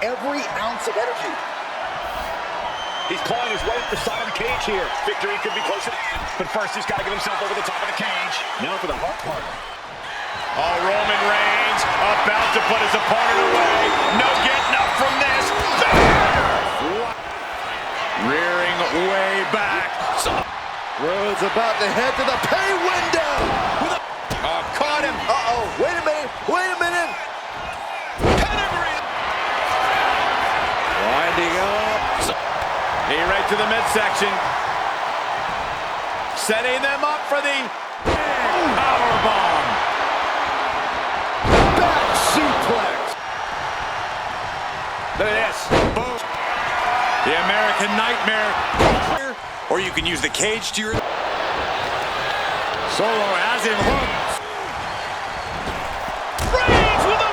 every ounce of energy. He's clawing his way up the side of the cage here. Victory could be close at hand, but first he's got to get himself over the top of the cage. Now for the hard part. Oh, Roman Reigns about to put his opponent away. No getting up from this. Rearing way back. Rhodes about to head to the pay window. Caught him. Uh-oh, wait a minute, wait a minute. Pedigree. Winding up. Knee right to the midsection. Setting them up for the powerbomb. Back suplex. Look at this. Boom. The American Nightmare. Or you can use the cage to your... Solo has him hooked. Reigns with a...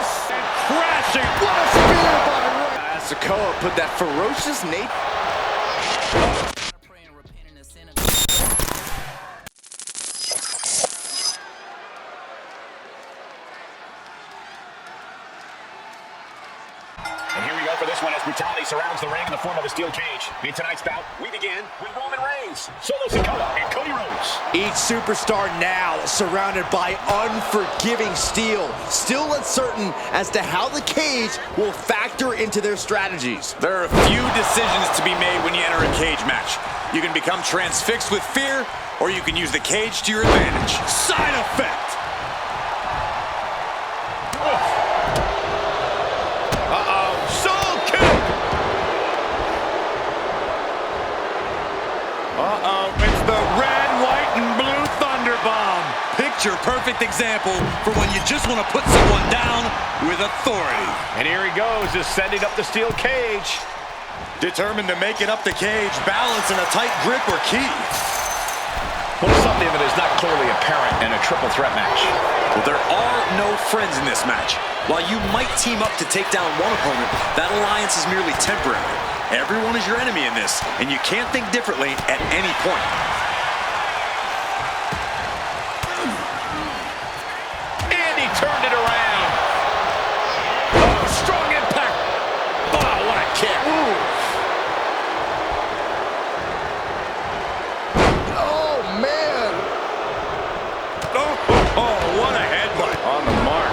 crashing. What a spear by Reigns. Sikao put that ferocious nature. And here we go for this one as brutality surrounds the ring in the form of a steel cage. In tonight's bout, we begin with Roman Reigns, Solo Sikao, and Cody Rhodes. Each superstar now surrounded by unforgiving steel, still uncertain as to how the cage will factor into their strategies. There are a few decisions to be made when you enter a cage match. You can become transfixed with fear, or you can use the cage to your advantage. Side effect! Uh-oh, soul kick! Uh-oh, it's the red, white, and blue Thunder Bomb. Picture perfect example for when you just want to put someone down with authority. And here he goes, just sending up the steel cage. Determined to make it up the cage, balance in a tight grip or key. Well, something that is not clearly apparent in a triple threat match. Well, there are no friends in this match. While you might team up to take down one opponent, that alliance is merely temporary. Everyone is your enemy in this, and you can't think differently at any point. And he turned it around. Oh, strong impact. Oh, what a kick. Ooh. What a headbutt. On the mark.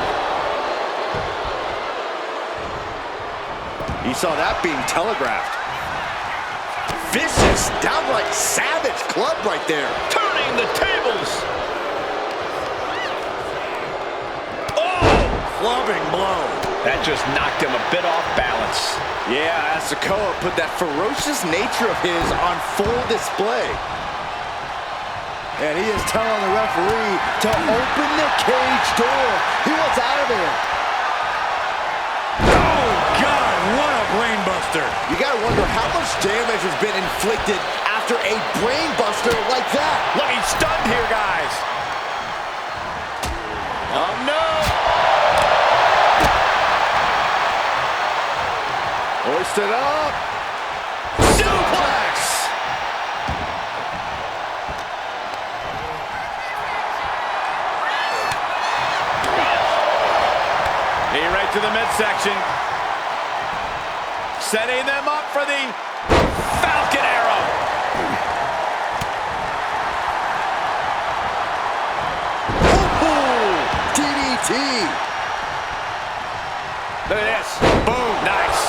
He saw that being telegraphed. Vicious, downright savage club right there. Turning the tables. Oh, clubbing blow. That just knocked him a bit off balance. Yeah, as Sikao put that ferocious nature of his on full display. And he is telling the referee to open the cage door. He wants out of there. Oh, God, what a brainbuster. You got to wonder how much damage has been inflicted after a brainbuster like that. Look, he's stunned here, guys. Oh, no. Hoisted up. Suplex. Knee right to the midsection. Setting them up for the Falcon Arrow. Ooh, DDT. Look at this. Boom. Nice.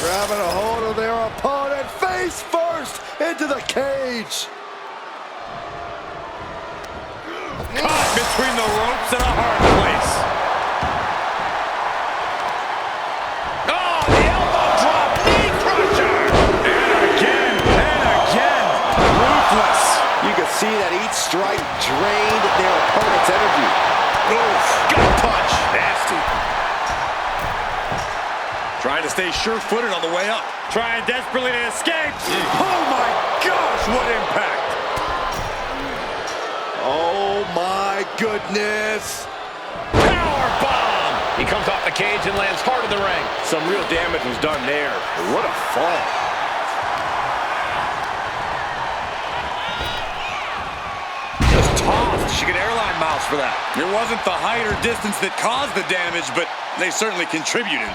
Grabbing a hold of their opponent face first into the cage. Caught between the ropes and a hard place. Oh, the elbow drop, knee crusher. And again, ruthless. You can see that each strike drained their opponent's energy. Oof, gut punch, nasty. Trying to stay sure-footed on the way up. Trying desperately to escape. Oh my gosh, what impact. Oh my goodness. Power bomb. He comes off the cage and lands hard in the ring. Some real damage was done there. What a fall. Just tossed. She could airline mouse for that. It wasn't the height or distance that caused the damage, but they certainly contributed.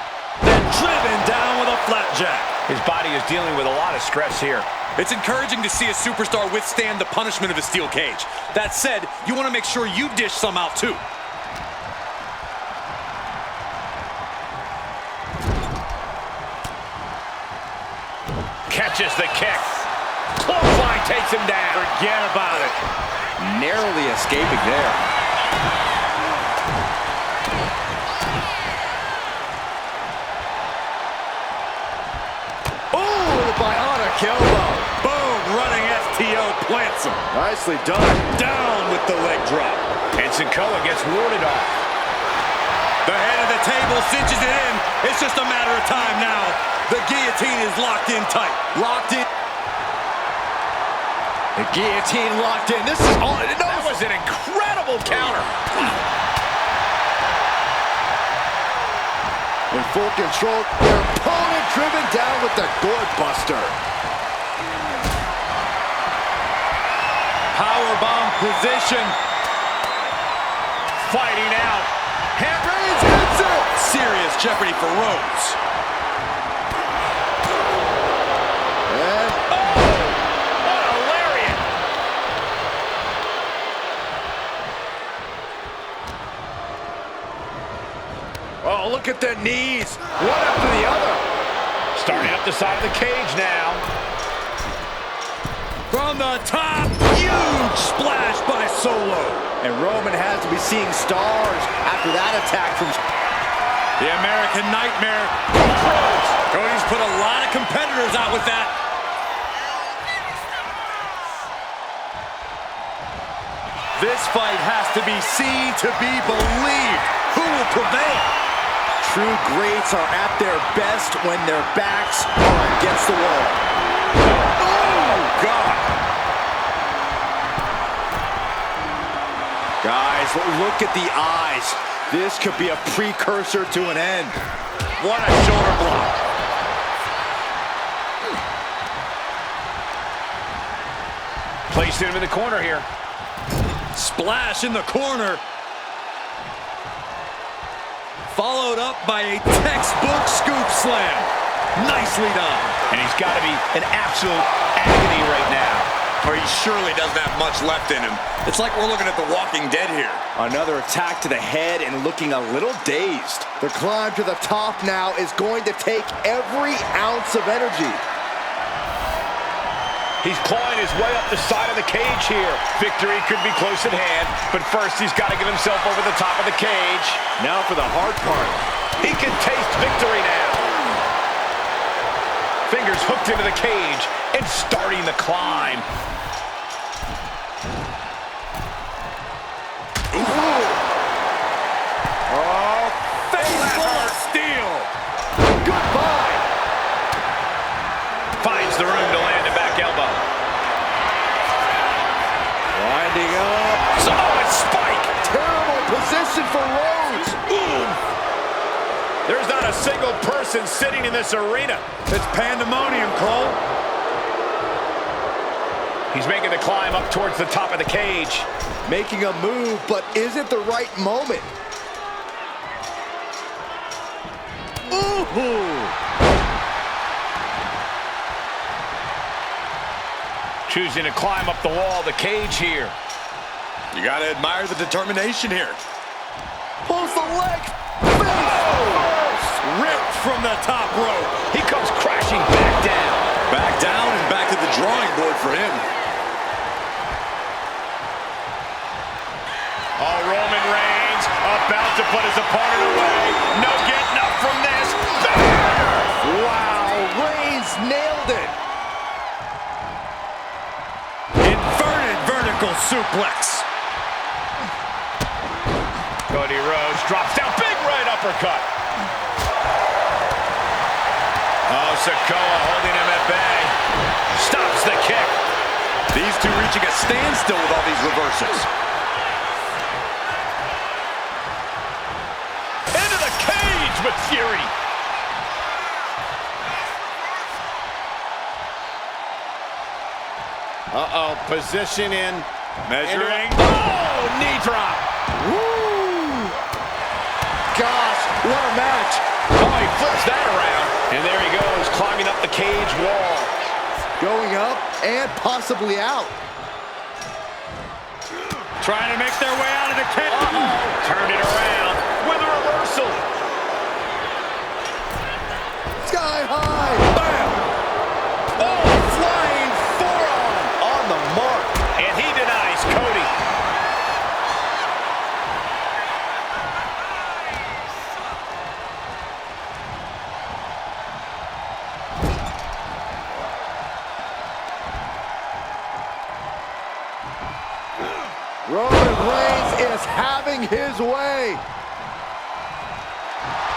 Then driven down with a flapjack. His body is dealing with a lot of stress here. It's encouraging to see a superstar withstand the punishment of a steel cage. That said, you want to make sure you dish some out too. Catches the kick. Clothesline takes him down. Forget about it. Narrowly escaping there. Oh, bionic elbow. Boom, running STO plants him. Nicely done. Down with the leg drop. And Sikao gets warded off. The head of the table cinches it in. It's just a matter of time now. The guillotine is locked in tight. Locked in. The guillotine locked in. This is all. No. That was an incredible counter. In full control. Their opponent driven down with the gourd buster. Powerbomb position. Fighting out. Hand raised, hits it. Serious jeopardy for Rhodes. And What a lariat. oh, look at the knees. One after the other. Starting up the side of the cage now. From the top, huge splash by Solo. And Roman has to be seeing stars after that attack from The American Nightmare. Cody's put a lot of competitors out with that. This fight has to be seen to be believed. Who will prevail? True greats are at their best when their backs are against the wall. Oh, God. Guys, look at the eyes. This could be a precursor to an end. What a shoulder block. Placed him in the corner here. Splash in the corner. Followed up by a textbook scoop slam. Nicely done. And he's got to be in absolute agony right now. Or he surely doesn't have much left in him. It's like we're looking at The Walking Dead here. Another attack to the head and looking a little dazed. The climb to the top now is going to take every ounce of energy. He's clawing his way up the side of the cage here. Victory could be close at hand, but first he's got to get himself over the top of the cage. Now for the hard part. He can taste victory now. Fingers hooked into the cage and starting the climb. Oh, Baseball steel. goodbye. Finds the room to land a back elbow. Winding up. Oh, it's spike. Terrible position for Rhodes. There's not a single person sitting in this arena. It's pandemonium, Cole. He's making the climb up towards the top of the cage. Making a move, but is it the right moment? Ooh. Choosing to climb up the wall of the cage here. You got to admire the determination here. Pulls the leg. Ripped from the top rope. He comes crashing back down. Back down and back to the drawing board for him. Oh, Roman Reigns about to put his opponent away. No getting up from this. Wow, Reigns nailed it. Inverted vertical suplex. Cody Rhodes drops down. Big right uppercut. Oh, Sikao holding him at bay. Stops the kick. These two reaching a standstill with all these reversals. Into the cage with fury. Uh-oh, position in Measuring. Oh, knee drop. Woo! Gosh, what a match. Oh, he flips that around. And there he goes, climbing up the cage wall. Going up and possibly out. Trying to make their way out of the cage. Turned it around with a reversal. Sky high. Bam! Oh, flying forearm on the mark. And he denies Cody. Roman Reigns is having his way.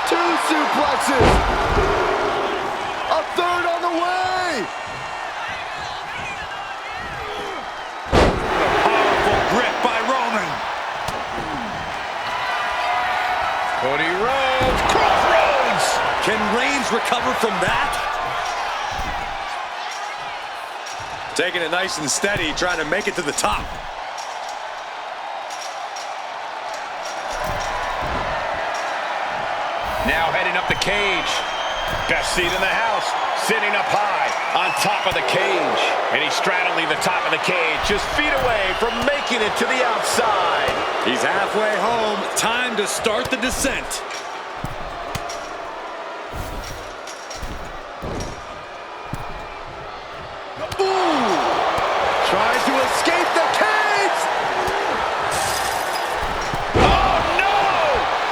2 suplexes. A third on the way. Powerful grip by Roman. Cody Rhodes, crossroads. Can Reigns recover from that? Taking it nice and steady, trying to make it to the top. Now heading up the cage. Best seat in the house. Sitting up high on top of the cage. And he's straddling the top of the cage, just feet away from making it to the outside. He's halfway home. Time to start the descent. Ooh! Trying to escape the cage. Oh no!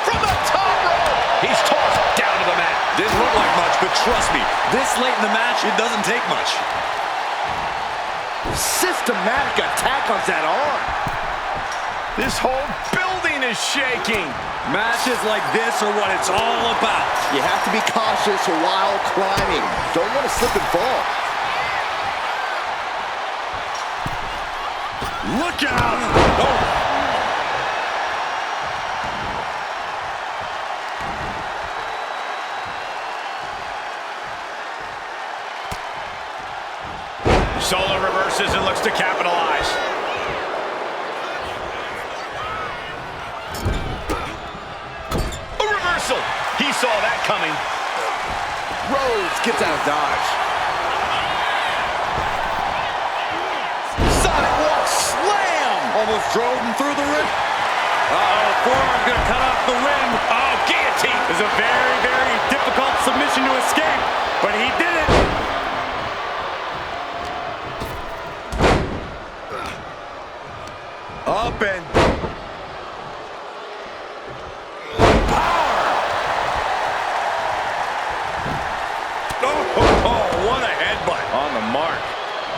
From the top rope! He's tossed down to the mat. Didn't look like much, but trust me, this late in the match, it doesn't take much. Systematic attack on that arm. This whole building is shaking. Matches like this are what it's all about. You have to be cautious while climbing. Don't want to slip and fall. Look out! Oh. Solo reverses and looks to capitalize. A reversal. He saw that coming. Rhodes gets out of dodge. Sonic walk slam. Almost drove him through the ring. Uh-oh, forearm gonna cut off the wind. Oh, guillotine. It's a very, very difficult submission to escape, but he did it. Up and power. Oh, what a headbutt. On the mark.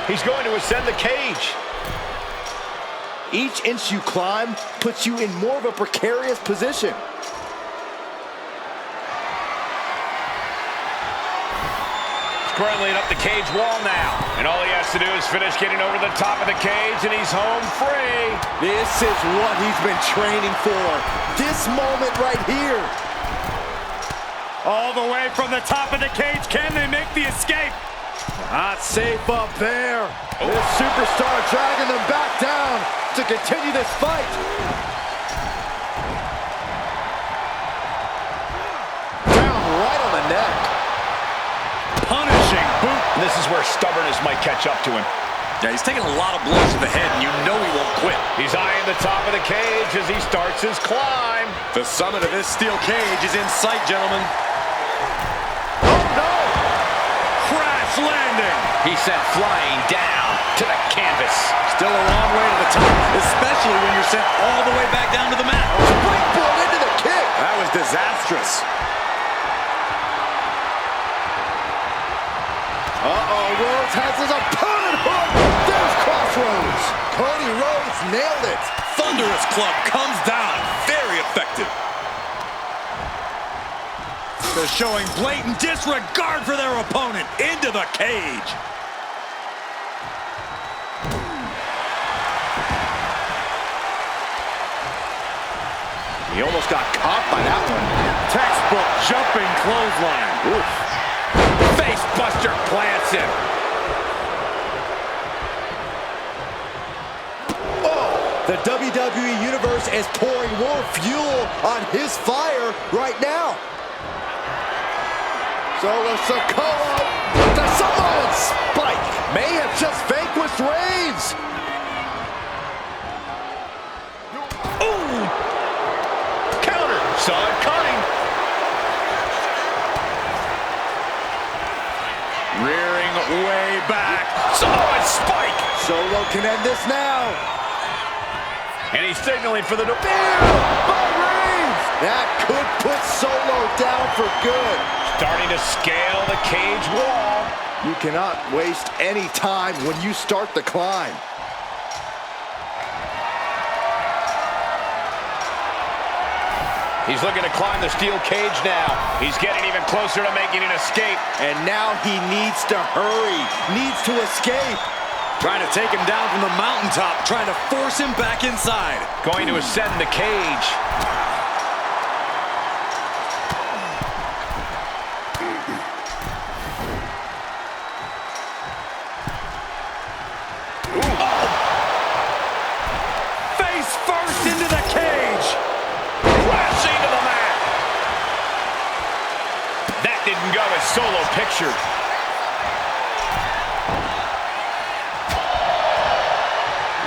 He's going to ascend the cage. Each inch you climb puts you in more of a precarious position. Scrambling up the cage wall now. And all he has to do is finish getting over the top of the cage, and he's home free. This is what he's been training for. This moment right here. All the way from the top of the cage. Can they make the escape? Not safe up there. This superstar dragging them back down to continue this fight. Down right on the neck. Punishing boot. This is where stubbornness might catch up to him. Yeah, he's taking a lot of blows to the head, and you know he won't quit. He's eyeing the top of the cage as he starts his climb. The summit of this steel cage is in sight, gentlemen. Oh no! Crash landing. He sent flying down to the canvas. Still a long way to the top, especially when you're sent all the way back down to the mat. Springboard into the kick. That was disastrous. Uh-oh, Rhodes has his opponent hooked. There's Crossroads. Cody Rhodes nailed it. Thunderous club comes down. Very effective. They're showing blatant disregard for their opponent into the cage. He almost got caught by that one. Textbook jumping clothesline. Oof. Face buster plants him. Oh! The WWE Universe is pouring more fuel on his fire right now. Solo Sikao with the Samoan spike. May have just vanquished Reigns. Ooh! Counter. Saw it coming. Rearing way back. Samoan spike. Solo can end this now. And he's signaling for the door. By Reigns. That could put Solo down for good. Starting to scale the cage wall. You cannot waste any time when you start the climb. He's looking to climb the steel cage now. He's getting even closer to making an escape. And now he needs to hurry, needs to escape. Trying to take him down from the mountaintop, trying to force him back inside. Going to ascend the cage. Face first into the cage. Crashing to the mat. That didn't go as Solo pictured.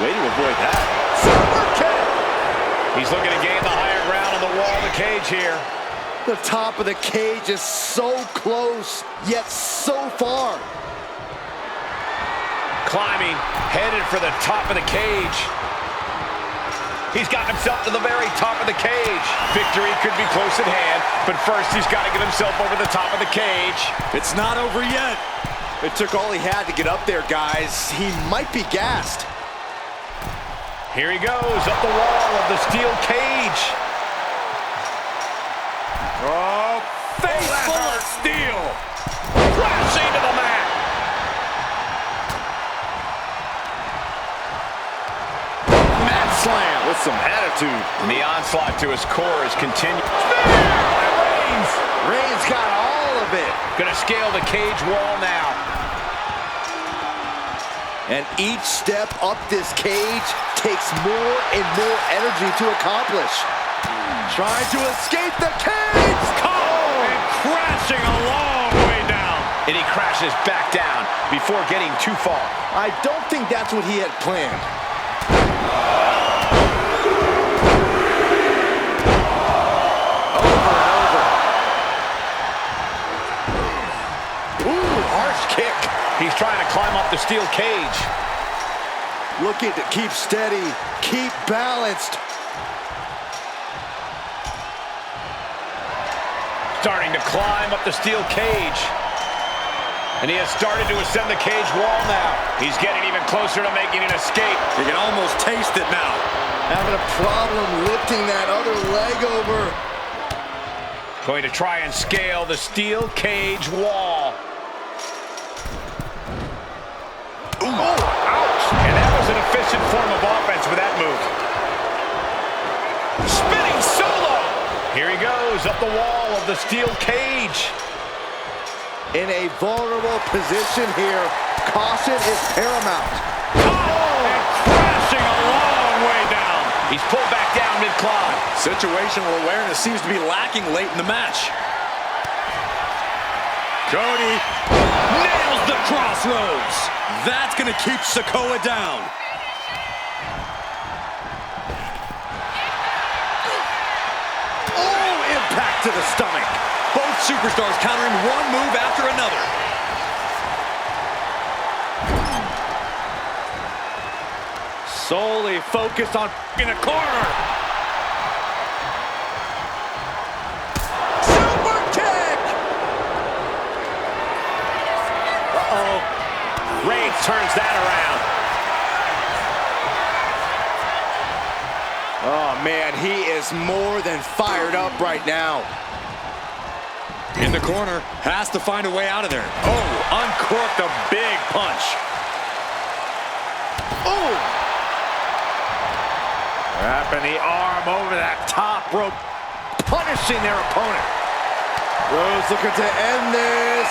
Way to avoid that. Super kick. He's looking to gain the higher ground on the wall of the cage here. The top of the cage is so close, yet so far. Climbing, headed for the top of the cage. He's got himself to the very top of the cage. Victory could be close at hand, but first he's got to get himself over the top of the cage. It's not over yet. It took all he had to get up there, guys. He might be gassed. Here he goes, up the wall of the steel cage. Oh, face full of steel. Crashing to the mat. Mat slam with some attitude. And the onslaught to his core is continuing. Spear by Reigns. Reigns got all of it. Gonna scale the cage wall now. And each step up this cage takes more and more energy to accomplish. Trying to escape the cage! And crashing a long way down. And he crashes back down before getting too far. I don't think that's what he had planned. Over and over. Ooh, harsh kick. He's trying to climb up the steel cage. Looking to keep steady, keep balanced. Starting to climb up the steel cage. And he has started to ascend the cage wall now. He's getting even closer to making an escape. You can almost taste it now. Having a problem lifting that other leg over. Going to try and scale the steel cage wall. Ooh, ouch! And that was an efficient form of offense with that move. Spinning Solo! Here he goes, up the wall of the steel cage. In a vulnerable position here, caution is paramount. And crashing a long way down. He's pulled back down mid-climb. Situational awareness seems to be lacking late in the match. Cody nails the crossroads. That's going to keep Sikao down. Oh, impact to the stomach. Both superstars countering one move after another. Solely focused on In a corner. super kick. Uh-oh. Reigns turns that around. Oh, man, he is more than fired up right now. In the corner, has to find a way out of there. Oh, uncorked a big punch. Oh! Wrapping the arm over that top rope, Punishing their opponent. Rhodes looking to end this.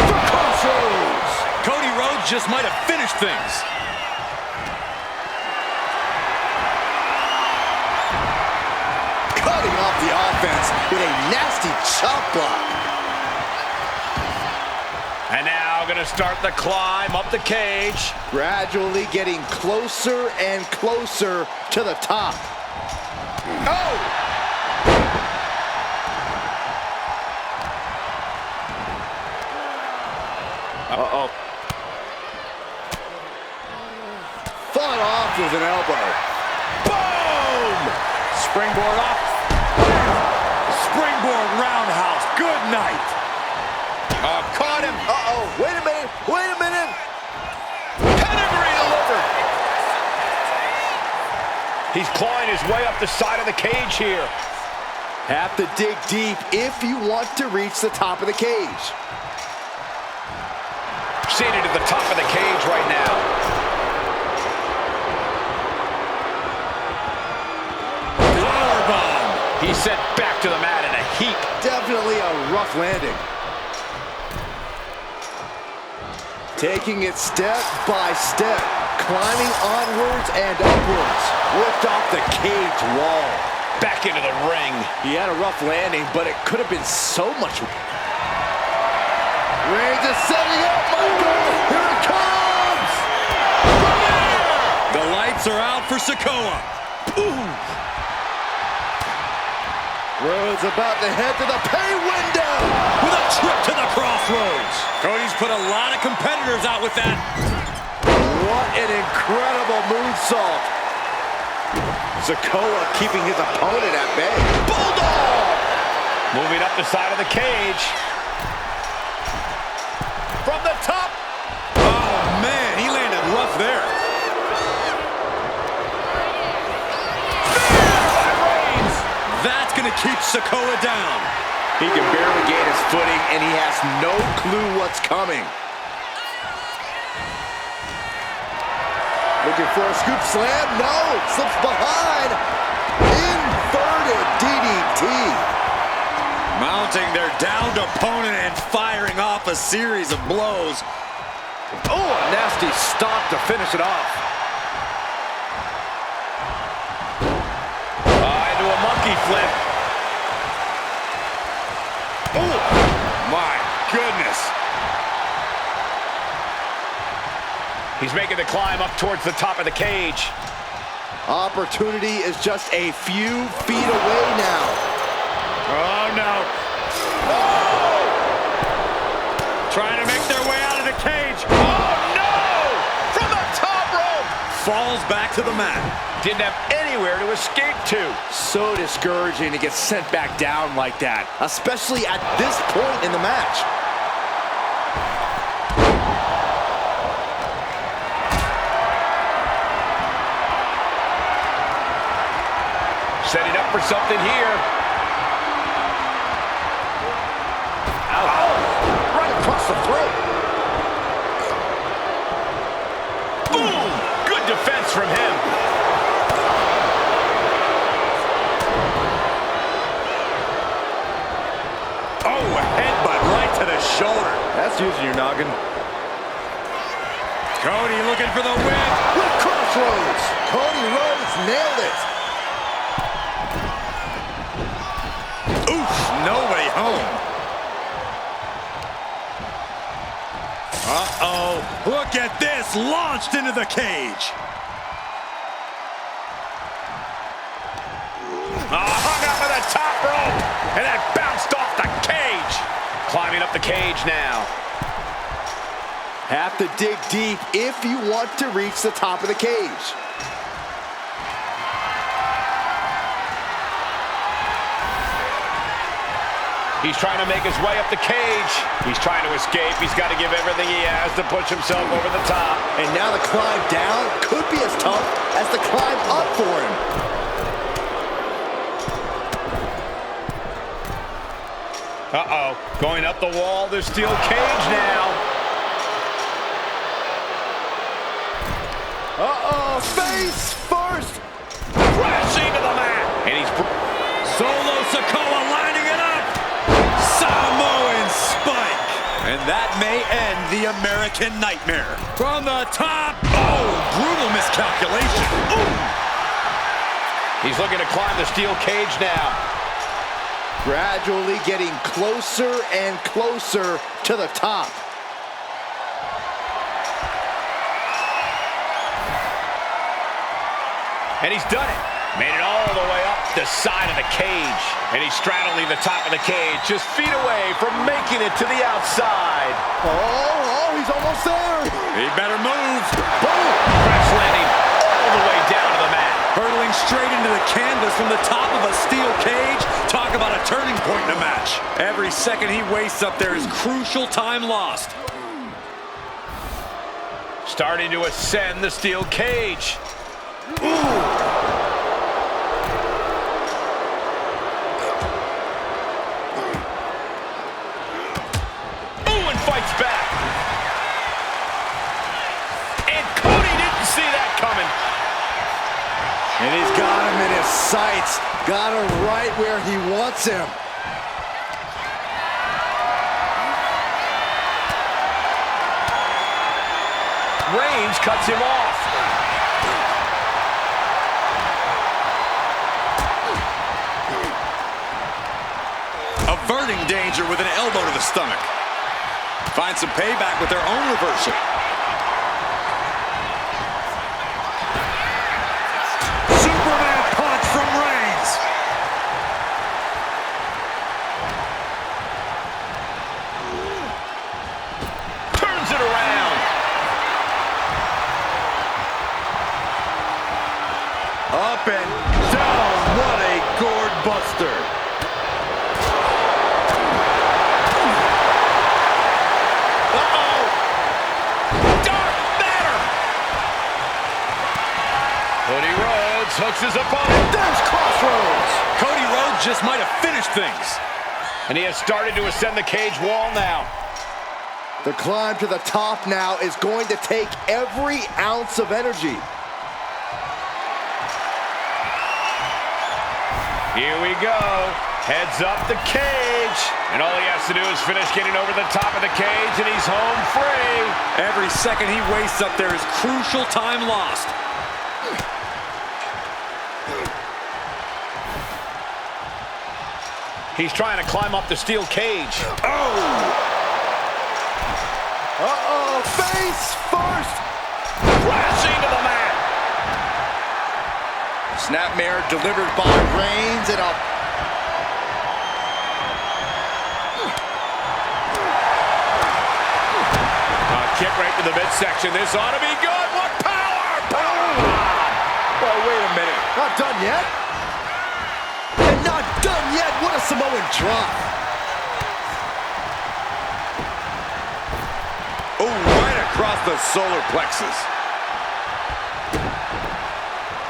The crossroads. Cody Rhodes just might have finished things. off the offense with a nasty chop block. And now going to start the climb up the cage. Gradually getting closer and closer to the top. Oh! Uh-oh. Fought off with an elbow. Boom! Springboard up. Springboard roundhouse. Good night. Caught him. Uh-oh. Wait a minute. Wait a minute. Pedigree delivered. He's clawing his way up the side of the cage here. Have to dig deep if you want to reach the top of the cage. Seated at the top of the cage right now. Powerbomb. He's sent back to the mat in a heap. Definitely a rough landing. Taking it step by step, climbing onwards and upwards. Worked off the cage wall. Back into the ring. He had a rough landing, but it could have been so much. Reigns is setting up, Michael! Here it comes! The lights are out for Sikao. Ooh. Rhodes about to head to the pay window! With a trip to the crossroads. Cody's put a lot of competitors out with that. What an incredible moonsault! Sikao keeping his opponent at bay. Bulldog! Moving up the side of the cage. From the top. Oh, man, he landed rough there. That's going to keep Sikao down. He can barely gain his footing, and he has no clue what's coming. Looking for a scoop slam. No, slips behind. Inverted DDT. Mounting their downed opponent and firing off a series of blows. Oh, a nasty stop to finish it off. Into a monkey flip. Oh, my goodness. He's making the climb up towards the top of the cage. Opportunity is just a few feet away now. Oh, no. Oh! Trying to make their way out of the cage. Oh, no! From the top rope! Falls back to the mat. Didn't have anywhere to escape to. So discouraging to get sent back down like that, especially at this point in the match. Setting up for something here. Ow. Oh, right across the throat. Boom! Good defense from him. Oh, a headbutt right to the shoulder. That's using your noggin. Cody looking for the win. With crossroads. Cody Rhodes nailed it. Oof, nobody home. Uh-oh, look at this, launched into the cage. Hung up at the top rope, and then bounced off the cage. Climbing up the cage now. Have to dig deep if you want to reach the top of the cage. He's trying to make his way up the cage. He's trying to escape. He's got to give everything he has to push himself over the top. And now the climb down could be as tough as the climb up for him. Uh-oh. Going up the wall, the steel cage now. Uh-oh, face first. Crashing to the mat. And he's... Solo Sikao lining it up. Samoan spike. And that may end the American Nightmare. From the top. Oh, brutal miscalculation. Ooh. He's looking to climb the steel cage now. Gradually getting closer and closer to the top. And he's done it. Made it all the way up the side of the cage. And he's straddling the top of the cage, just feet away from making it to the outside. Oh, he's almost there. He better move. Boom. Crash landing all the way down to the mat. Hurtling straight into the canvas from the top of a steel cage. Talk about a turning point in a match. Every second he wastes up there is crucial time lost. Starting to ascend the steel cage. Ooh. Fights back. And Cody didn't see that coming. And he's got him in his sights. Got him right where he wants him. Reigns cuts him off. Averting danger with an elbow to the stomach. Find some payback with their own reversal. Superman punch from Reigns. Turns it around. Up and down. What a gourd buster. Cody Rhodes hooks his opponent. There's Crossroads. Cody Rhodes just might have finished things. And he has started to ascend the cage wall now. The climb to the top now is going to take every ounce of energy. Here we go. Heads up the cage. And all he has to do is finish getting over the top of the cage, and he's home free. Every second he wastes up there is crucial time lost. He's trying to climb up the steel cage. Oh! Uh-oh, face first. Crashing to the mat. Snapmare delivered by Reigns and a... Kick right to the midsection. This ought to be good. What power! Power! Oh, wait a minute. Not done yet? And not done yet. What a Samoan drop. Oh, right across the solar plexus.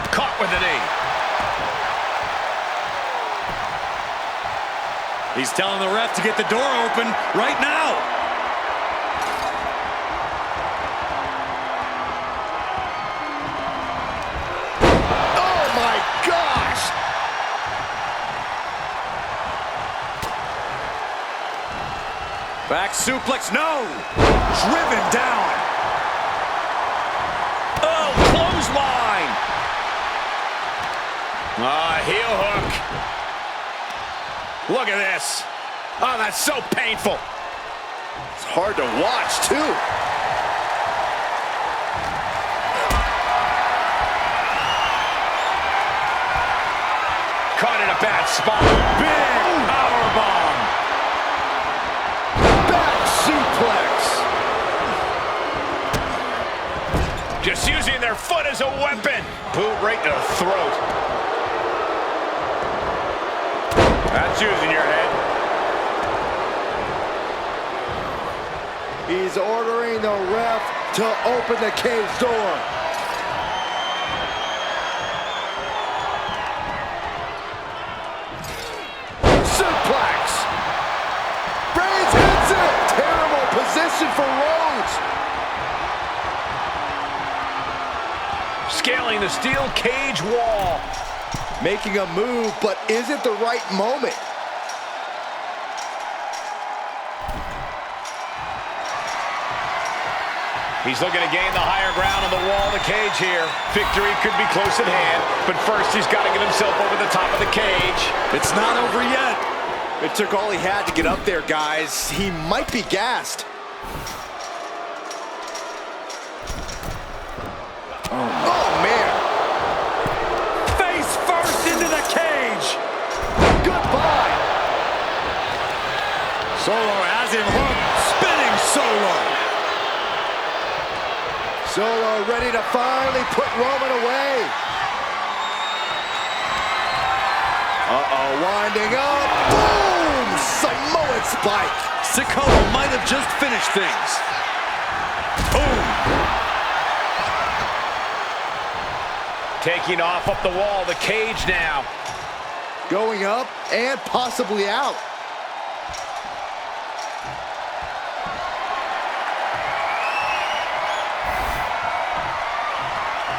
Caught with a knee. He's telling the ref to get the door open right now. Back suplex, no! Driven down! Oh, clothesline! Heel hook. Look at this. Oh, that's so painful. It's hard to watch, too. Caught in a bad spot. Big powerbomb! Just using their foot as a weapon. Boot right to the throat. That's using your head. He's ordering the ref to open the cage door. Suplex. Reigns hits it. Terrible position for Rhodes. Scaling the steel cage wall. Making a move, but is it the right moment? He's looking to gain the higher ground on the wall of the cage here. Victory could be close at hand, but first he's got to get himself over the top of the cage. It's not over yet. It took all he had to get up there, guys. He might be gassed. Oh, man. Face first into the cage. Goodbye. Solo has him hooked. Spinning Solo. Solo ready to finally put Roman away. Uh-oh, winding up. Boom! Samoan spike. Sikao might have just finished things. Boom! Taking off up the wall, the cage now. Going up and possibly out.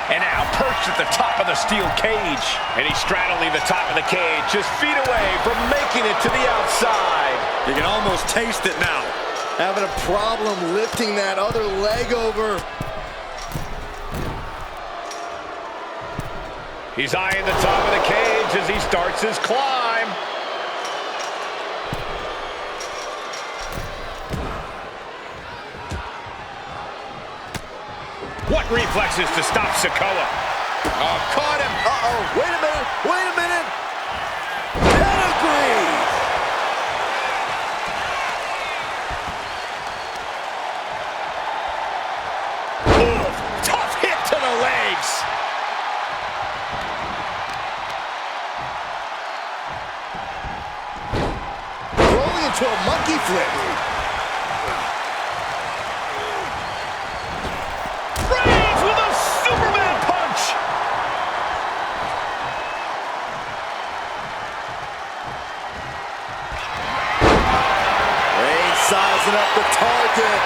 And now perched at the top of the steel cage. And he's straddling the top of the cage, just feet away from making it to the outside. You can almost taste it now. Having a problem lifting that other leg over. He's eyeing the top of the cage as he starts his climb. What reflexes to stop Sikao? Oh, caught him. Uh-oh. Wait a minute. Wait a minute. Pedigree. Ooh, tough hit to the legs. Rolling into a monkey flip. Reigns with a Superman punch. Reigns sizing up the target.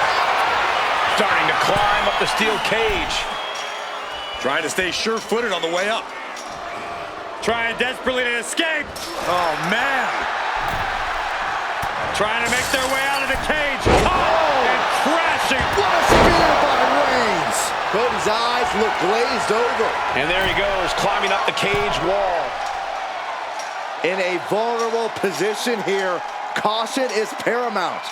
Starting to climb up the steel cage. Trying to stay sure-footed on the way up. Trying desperately to escape. Oh, man. Trying to make their way out of the cage. Oh, and crashing. What a spear by Reigns. Cody's eyes look glazed over. And there he goes, climbing up the cage wall. In a vulnerable position here, caution is paramount.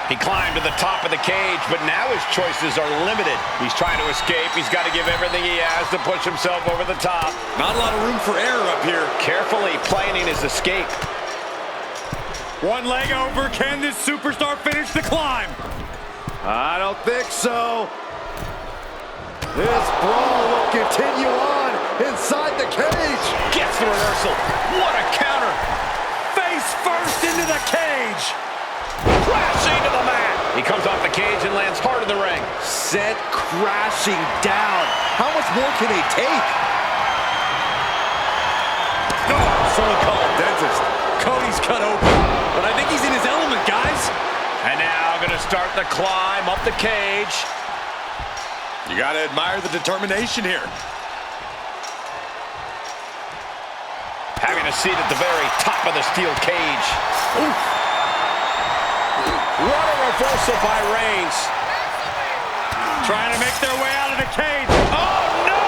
He climbed to the top of the cage, but now his choices are limited. He's trying to escape. He's got to give everything he has to push himself over the top. Not a lot of room for error up here. Carefully planning his escape. One leg over. Can this superstar finish the climb? I don't think so. This brawl will continue on inside the cage. Gets the reversal. What a counter. Face first into the cage. Crashing to the mat. He comes off the cage and lands hard in the ring. Sent crashing down. How much more can he take? No, someone call a dentist. Cody's cut open, but I think he's in his element, guys. And now going to start the climb up the cage. You got to admire the determination here. Having a seat at the very top of the steel cage. Oof. What a reversal by Reigns. Trying to make their way out of the cage. Oh, no!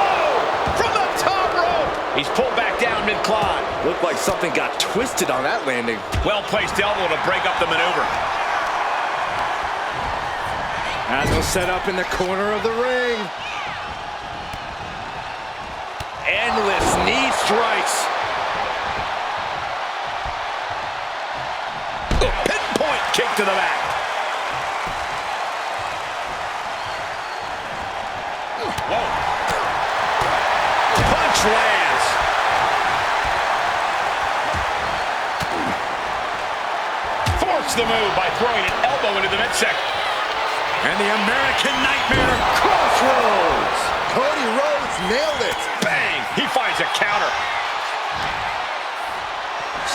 From the top rope. He's pulled back down mid-climb. Looked like something got twisted on that landing. Well-placed elbow to break up the maneuver. As was set up in the corner of the ring. Endless knee strikes. Pinpoint kick to the back. Whoa. Punch lands. Force the move by throwing an elbow into the midsection. And the American Nightmare. Crossroads. Cody Rhodes nailed it. Bang! He finds a counter.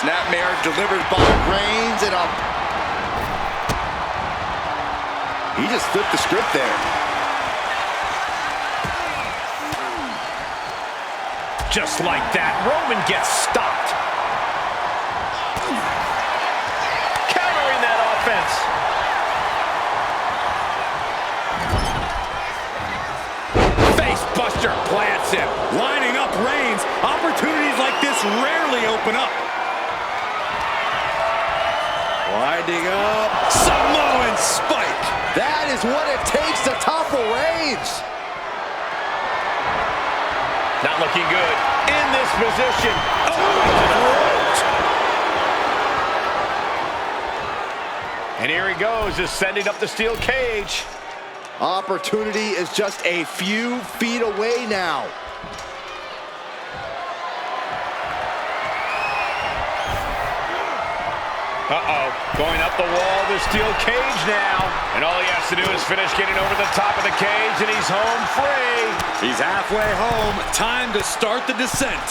Snapmare delivered by Reigns and up. He just flipped the script there. Just like that, Roman gets stopped. Countering that offense. Face buster plants. drops him. Lining up Reigns. Opportunities like this rarely open up. Winding up. Samoan spike. That is what it takes to topple Reigns. Not looking good. In this position. And here he goes, just sending up the steel cage. Opportunity is just a few feet away now. Going up the wall, the steel cage now. And all he has to do is finish getting over the top of the cage, and he's home free. He's halfway home. Time to start the descent.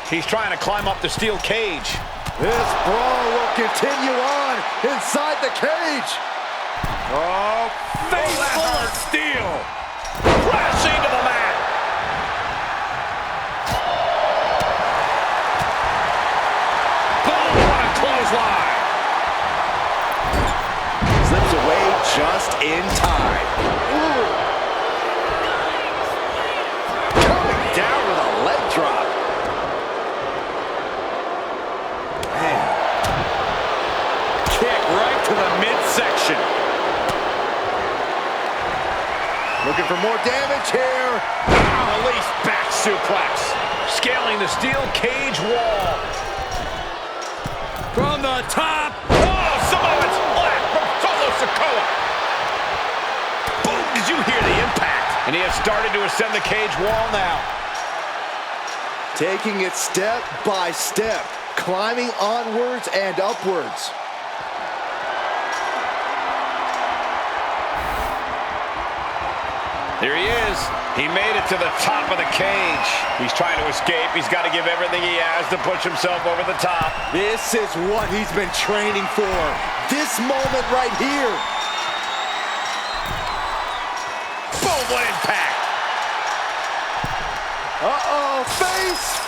He's trying to climb up the steel cage. This brawl will continue on inside the cage. Oh, face full of steel. Crashing to the mat. Boom, what a clothesline. Slips away just in time. Ooh. Coming down with a leg drop. Man. Kick right to the midsection. Looking for more damage here. Release back suplex. Scaling the steel cage wall. From the top. Oh, Samoan splat from Sikao. Boom, did you hear the impact? And he has started to ascend the cage wall now. Taking it step by step, climbing onwards and upwards. There he is. He made it to the top of the cage. He's trying to escape. He's got to give everything he has to push himself over the top. This is what he's been training for. This moment right here. Boom, what impact. Uh-oh, face